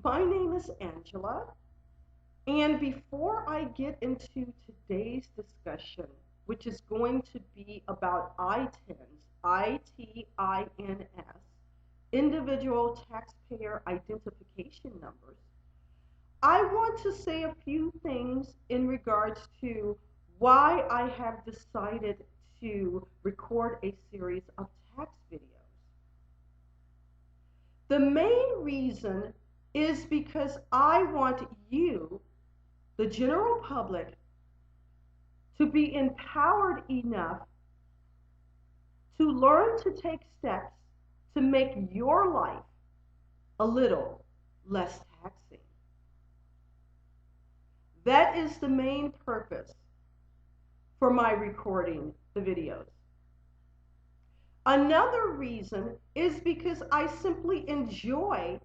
My name is Angela, and before I get into today's discussion, which is going to be about ITINs, ITINS, individual taxpayer identification numbers, I want to say a few things in regards to why I have decided to record a series of tax videos. The main reason is because I want you, the general public, to be empowered enough to learn to take steps to make your life a little less taxing. That is the main purpose for my recording the videos. Another reason is because I simply enjoy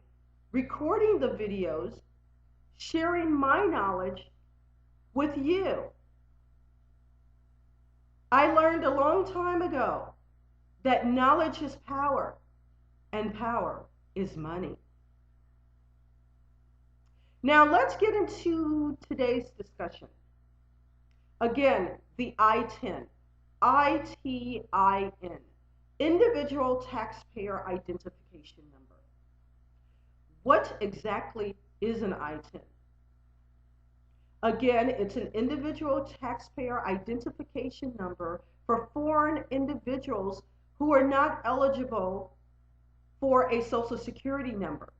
recording the videos, sharing my knowledge with you. I learned a long time ago that knowledge is power, and power is money. Now let's get into today's discussion. Again, the ITIN, ITIN, Individual Taxpayer Identification Number. What exactly is an ITIN? Again, it's an individual taxpayer identification number for foreign individuals who are not eligible for a Social Security number.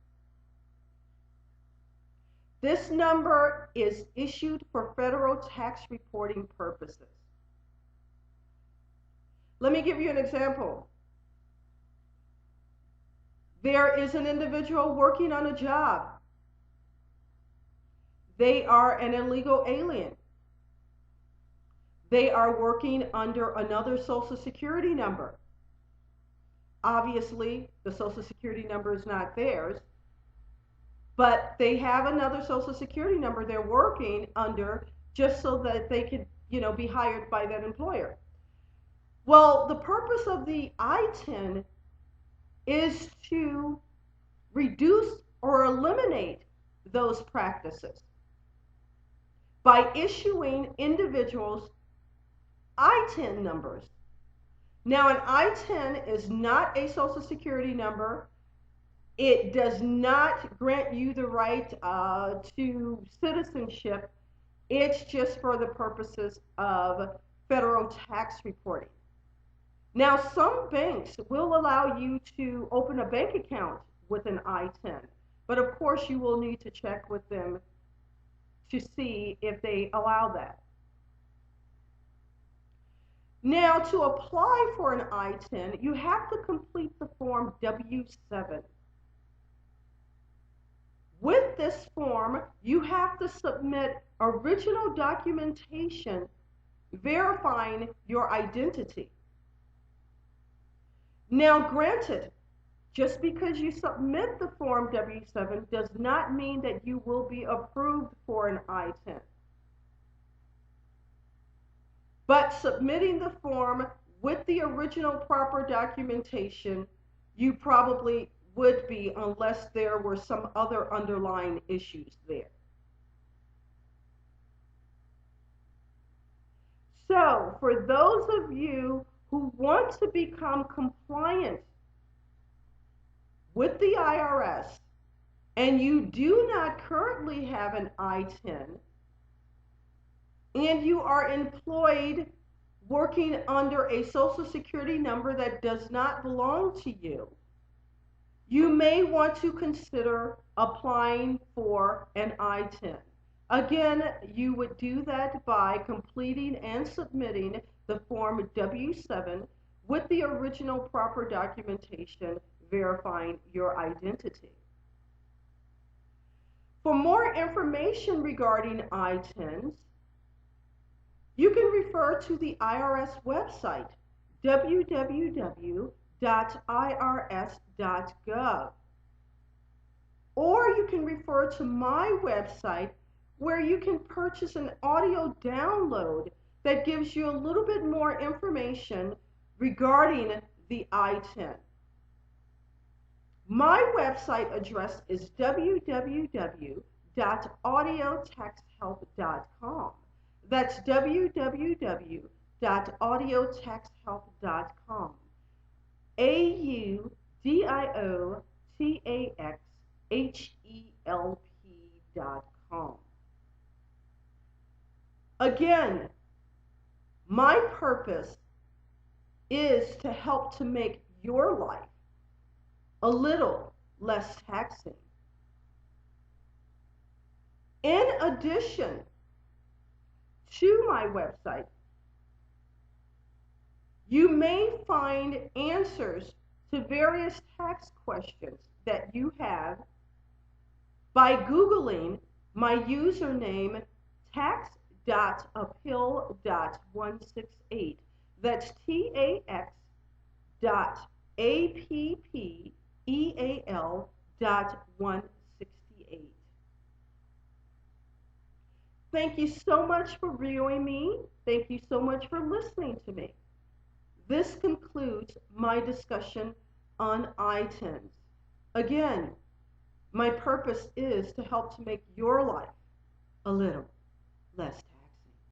This number is issued for federal tax reporting purposes. Let me give you an example. There is an individual working on a job. They are an illegal alien. They are working under another Social Security number. Obviously, the Social Security number is not theirs, but they have another Social Security number they're working under just so that they could, be hired by that employer. Well, the purpose of the ITIN is to reduce or eliminate those practices by issuing individuals ITIN numbers. Now, an ITIN is not a Social Security number. It does not grant you the right to citizenship. It's just for the purposes of federal tax reporting. Now, some banks will allow you to open a bank account with an ITIN, but of course you will need to check with them to see if they allow that. Now, to apply for an ITIN, you have to complete the form W-7. With this form, you have to submit original documentation verifying your identity. Now, granted, just because you submit the form W-7 does not mean that you will be approved for an ITIN. But submitting the form with the original proper documentation, you probably would be unless there were some other underlying issues there. So, for those of you who want to become compliant with the IRS and you do not currently have an ITIN and you are employed working under a Social Security number that does not belong to you, you may want to consider applying for an ITIN. Again, you would do that by completing and submitting the form W-7 with the original proper documentation verifying your identity. For more information regarding ITINs, you can refer to the IRS website, www.irs.gov. Or you can refer to my website where you can purchase an audio download that gives you a little bit more information regarding the ITIN. My website address is www.audiotaxhelp.com. That's www.audiotaxhelp.com. AUDIOTAXHELP.com. Again, my purpose is to help to make your life a little less taxing. In addition to my website, you may find answers to various tax questions that you have by Googling my username tax.appeal.168. That's tax.appeal.168. Thank you so much for viewing me. Thank you so much for listening to me. This concludes my discussion on ITINs. Again, my purpose is to help to make your life a little less